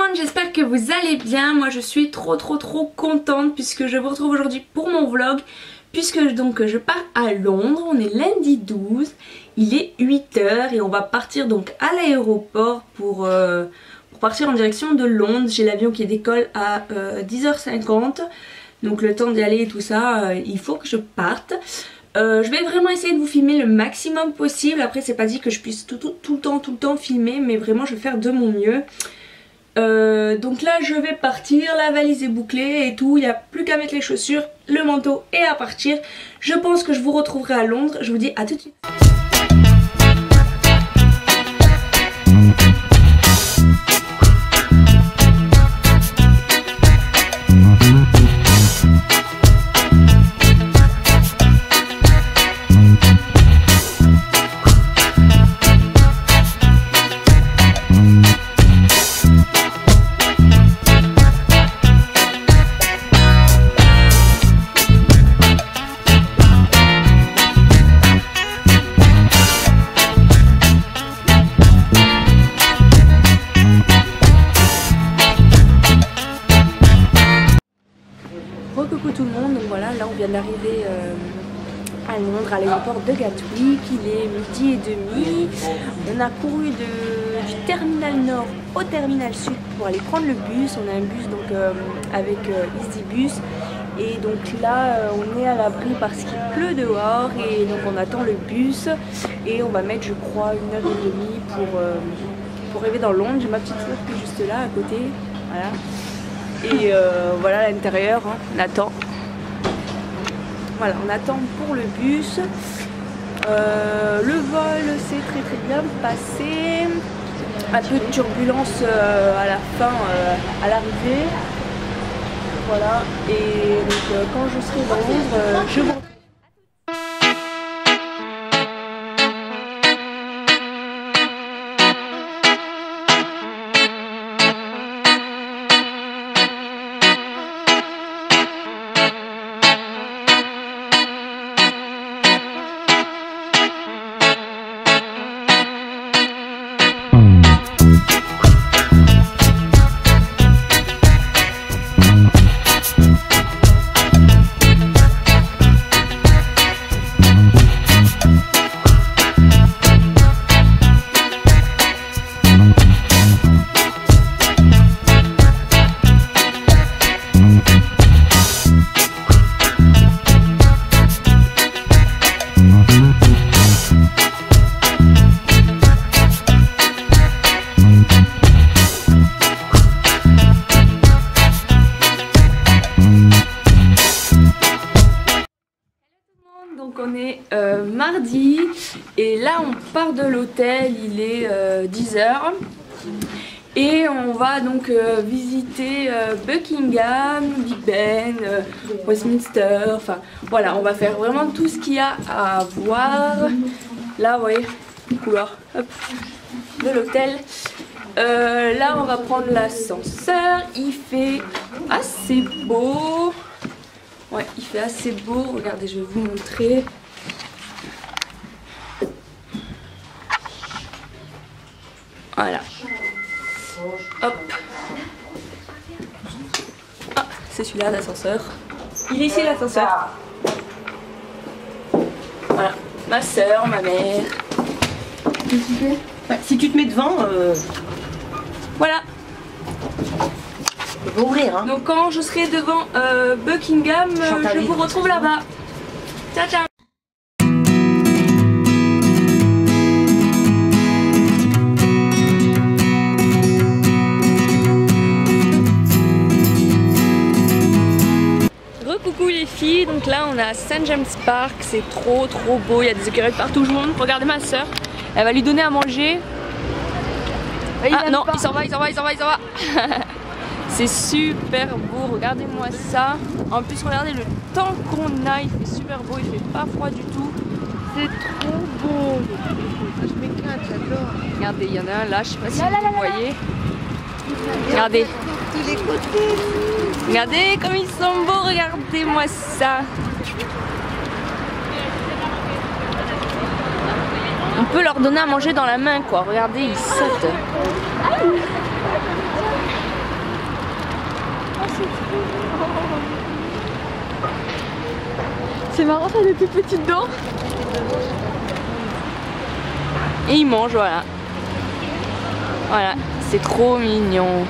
monde, j'espère que vous allez bien. Moi je suis trop contente puisque je vous retrouve aujourd'hui pour mon vlog. Puisque donc je pars à Londres, on est lundi 12, il est 8 h et on va partir donc à l'aéroport pour partir en direction de Londres. J'ai l'avion qui décolle à 10h50, donc le temps d'y aller et tout ça, il faut que je parte. Je vais vraiment essayer de vous filmer le maximum possible. Après c'est pas dit que je puisse tout le temps filmer, mais vraiment je vais faire de mon mieux. Donc là je vais partir, la valise est bouclée et tout, il n'y a plus qu'à mettre les chaussures, le manteau et à partir. Je pense que je vous retrouverai à Londres, je vous dis à tout de suite. Coucou tout le monde, donc voilà, là on vient d'arriver à Londres, à l'aéroport de Gatwick, il est 12h30. On a couru du terminal nord au terminal sud pour aller prendre le bus. On a un bus donc avec EasyBus et donc là on est à l'abri parce qu'il pleut dehors et donc on attend le bus et on va mettre je crois 1h30 pour arriver dans Londres. J'ai ma petite sœur qui est juste là à côté, voilà. Et voilà à l'intérieur, hein, on attend. Voilà, on attend pour le bus. Le vol s'est très bien passé. Un peu de turbulence à la fin, à l'arrivée. Voilà, et donc quand je serai dans Londres, je vous... Donc on est mardi et là on part de l'hôtel, il est 10 h et on va donc visiter Buckingham, Big Ben, Westminster, enfin voilà, on va faire vraiment tout ce qu'il y a à voir. Là vous voyez le couloir de l'hôtel. Là on va prendre l'ascenseur, il fait assez beau. Ouais, il fait assez beau, regardez, je vais vous montrer. Voilà. Hop. Ah, c'est celui-là l'ascenseur. Il est ici l'ascenseur. Voilà, ma soeur, ma mère. Ouais, si tu te mets devant, voilà. il va ouvrir. Hein. Donc quand je serai devant Buckingham, je vous retrouve là-bas. Ciao ciao. Coucou les filles, donc là on est à St James Park, c'est trop beau, il y a des écureuils partout, je vous montre. Regardez ma soeur, elle va lui donner à manger. Ah non, il s'en va. C'est super beau, regardez-moi ça. En plus regardez le temps qu'on a, il fait super beau, il fait pas froid du tout. C'est trop beau. Je m'éclate, j'adore. Regardez, il y en a un là, je sais pas si vous voyez. Regardez. Tous les côtés. Regardez comme ils sont beaux, regardez-moi ça. On peut leur donner à manger dans la main quoi, regardez ils sautent. C'est marrant, ça a des tout petites dents. Et il mange, voilà. Voilà, c'est trop mignon.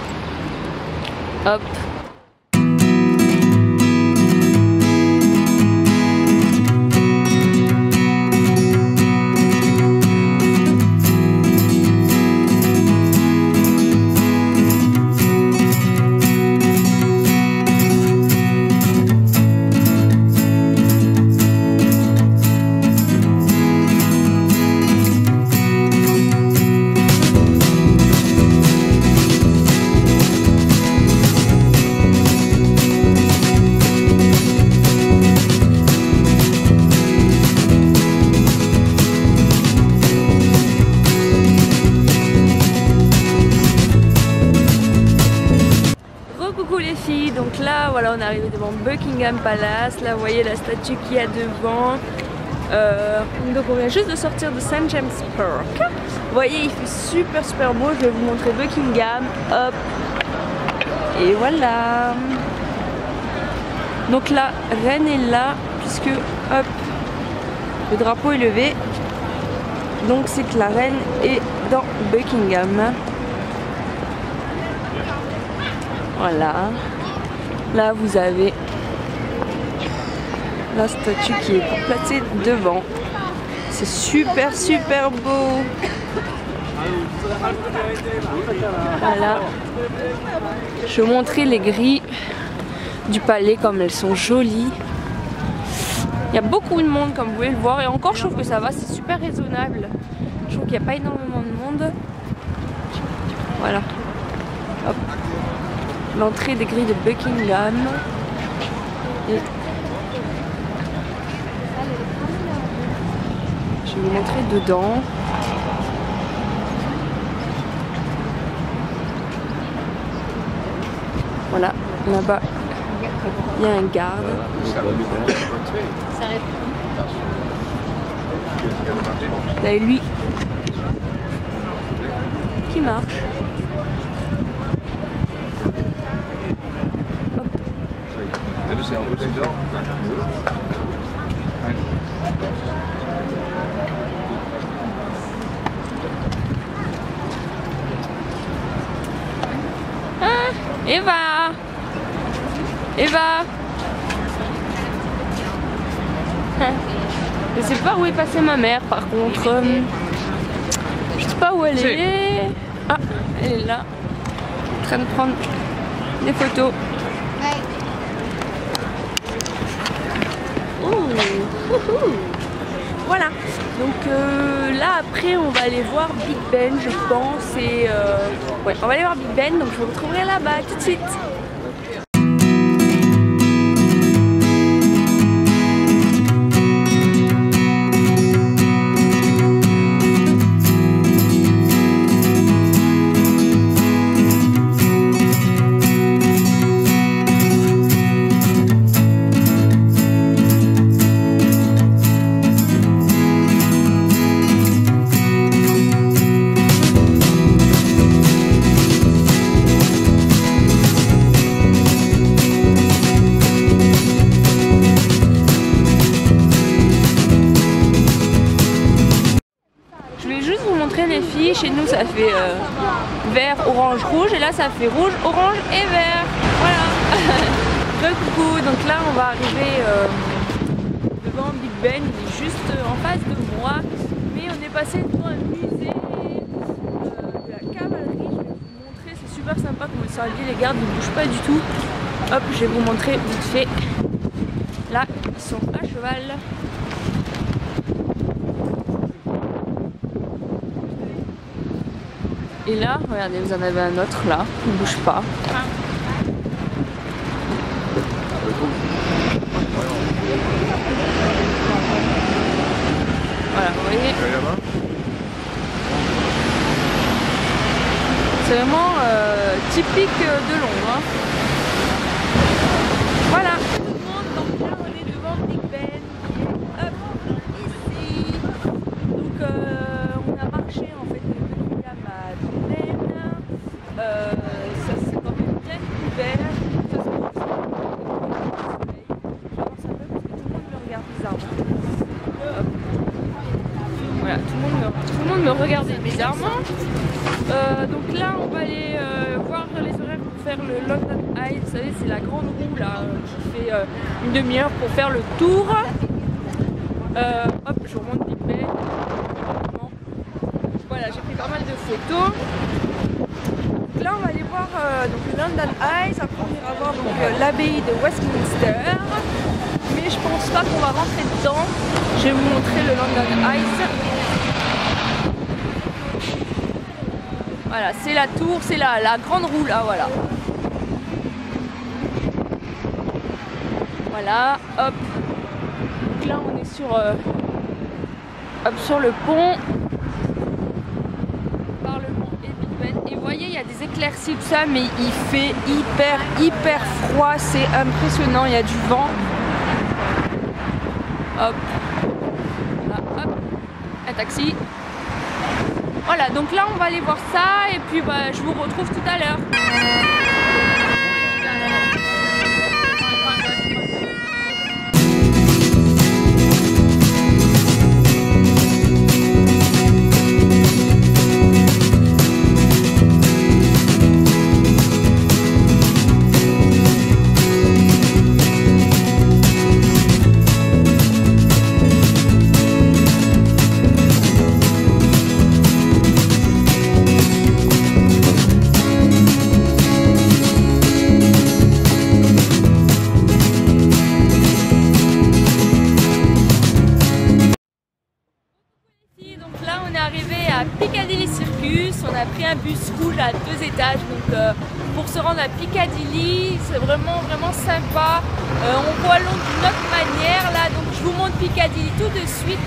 Hop. Donc là, voilà, on est arrivé devant Buckingham Palace. Là, vous voyez la statue qu'il y a devant. Donc on vient juste de sortir de St. James Park. Vous voyez, il fait super beau. Je vais vous montrer Buckingham. Hop. Et voilà. Donc la reine est là, puisque hop, le drapeau est levé. Donc c'est que la reine est dans Buckingham. Voilà. Là vous avez la statue qui est placée devant. C'est super beau. Voilà. Je vais vous montrer les grilles du palais comme elles sont jolies. Il y a beaucoup de monde comme vous pouvez le voir. Et encore je trouve que ça va, c'est super raisonnable. Je trouve qu'il n'y a pas énormément de monde. Voilà. Hop. L'entrée des grilles de Buckingham. Et je vais vous montrer dedans. Voilà, là-bas, il y a un garde. Là, lui qui marche. Ah, Eva! Je sais pas où est passée ma mère par contre. Je sais pas où elle est. Ah, elle est là. En train de prendre des photos. Voilà, donc là après on va aller voir Big Ben je pense et ouais, on va aller voir Big Ben, donc je vous retrouverai là-bas tout de suite. Les filles, chez nous ça fait vert, orange, rouge et là ça fait rouge, orange et vert. Voilà. Coucou, donc là on va arriver devant Big Ben, il est juste en face de moi, mais on est passé devant un musée de la cavalerie. Je vais vous montrer, c'est super sympa comme ils sont habillés, les gardes ne bougent pas du tout. Hop, je vais vous montrer vite fait. Là ils sont à cheval. Et là, regardez, vous en avez un autre là, il ne bouge pas. Voilà, vous voyez. C'est vraiment typique de Londres. Hein. Voilà. Donc là, on est devant Big Ben. Hop, ici. Donc on a marché en fait. Ça c'est quand même bien couvert, ça c'est faire le London Eye. Vous savez, c'est la grande roue là qui fait une demi-heure pour faire le tour. Hop, je remonte vite fait. Voilà, j'ai pris pas mal de photos. Donc là, on va aller voir donc, le London Eye. Après, on ira voir l'abbaye de Westminster. Mais je pense pas qu'on va rentrer dedans. Je vais vous montrer le London Eye. Voilà, c'est la tour, c'est la grande roue là, voilà. Voilà, hop. Donc là, on est sur le pont. Par le pont et Big Ben. Et vous voyez, il y a des éclaircies, tout ça, mais il fait hyper froid. C'est impressionnant, il y a du vent. Hop. Là, hop. Un taxi. Voilà, donc là on va aller voir ça et puis bah, je vous retrouve tout à l'heure. Piccadilly Circus, on a pris un bus rouge à 2 étages donc pour se rendre à Piccadilly, c'est vraiment sympa. On voit Londres d'une autre manière là, donc je vous montre Piccadilly tout de suite.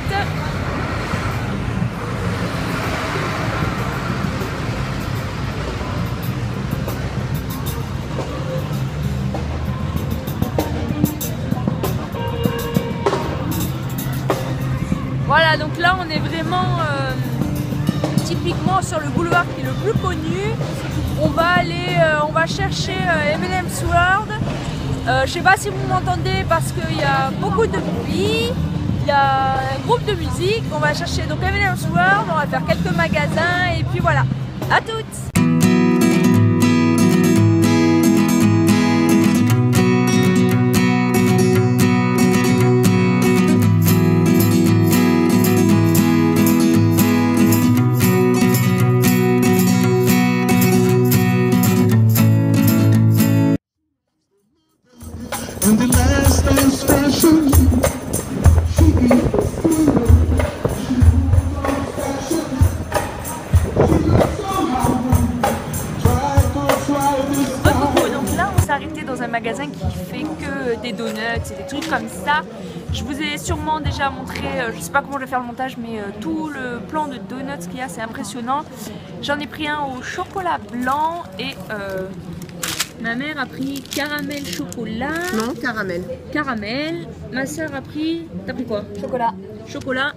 Voilà, donc là on est vraiment typiquement sur le boulevard qui est le plus connu. On va chercher M&M's World. Je sais pas si vous m'entendez parce qu'il y a beaucoup de bruit. Il y a un groupe de musique. On va chercher donc M&M's World. On va faire quelques magasins et puis voilà. À toutes. Dans un magasin qui fait que des donuts et des trucs comme ça. Je vous ai sûrement déjà montré, je sais pas comment je vais faire le montage, mais tout le plan de donuts qu'il y a, c'est impressionnant. J'en ai pris un au chocolat blanc et ma mère a pris caramel chocolat. Non, caramel. Caramel. Ma soeur a pris, t'as pris quoi? Chocolat. Chocolat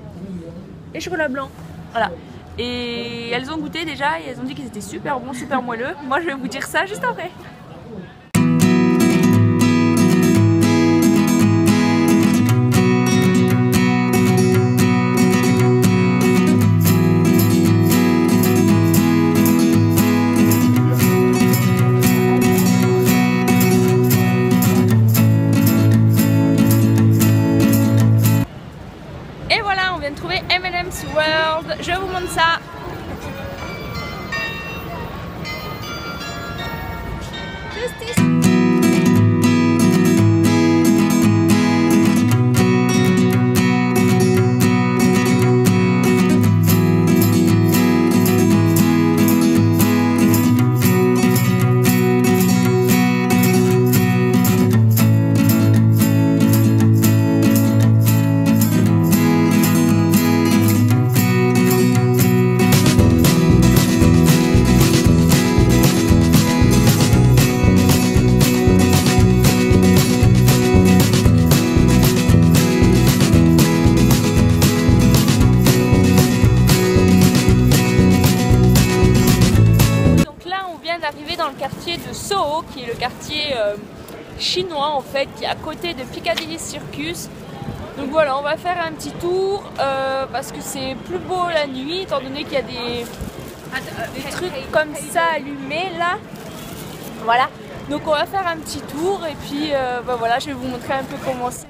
et chocolat blanc. Voilà. Et elles ont goûté déjà et elles ont dit qu'ils étaient super bons, super moelleux. Moi je vais vous dire ça juste après. M&M's World, je vous montre ça. Juste ici. Dans le quartier de Soho, qui est le quartier chinois en fait, qui est à côté de Piccadilly Circus. Donc voilà, on va faire un petit tour parce que c'est plus beau la nuit, étant donné qu'il y a des trucs comme ça allumés là. Voilà, donc on va faire un petit tour et puis bah voilà, je vais vous montrer un peu comment c'est.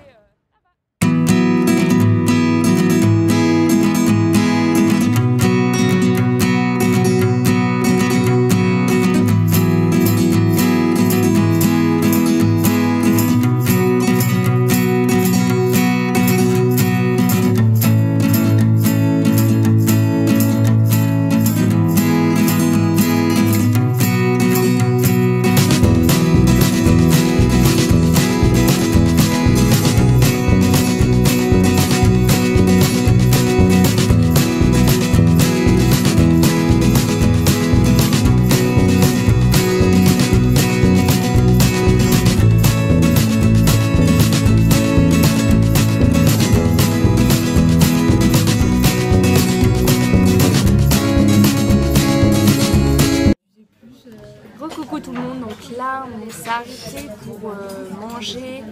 Coucou tout le monde, donc là on s'est arrêté pour manger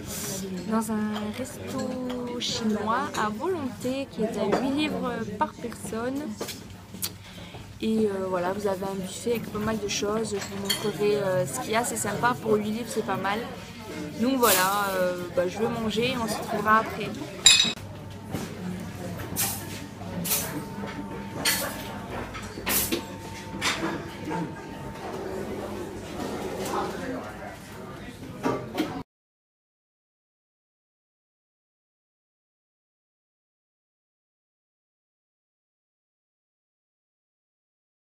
dans un resto chinois à volonté qui est à 8 livres par personne. Et voilà, vous avez un buffet avec pas mal de choses, je vous montrerai ce qu'il y a, c'est sympa, pour 8 livres c'est pas mal. Donc voilà, bah, je vais manger et on se retrouvera après.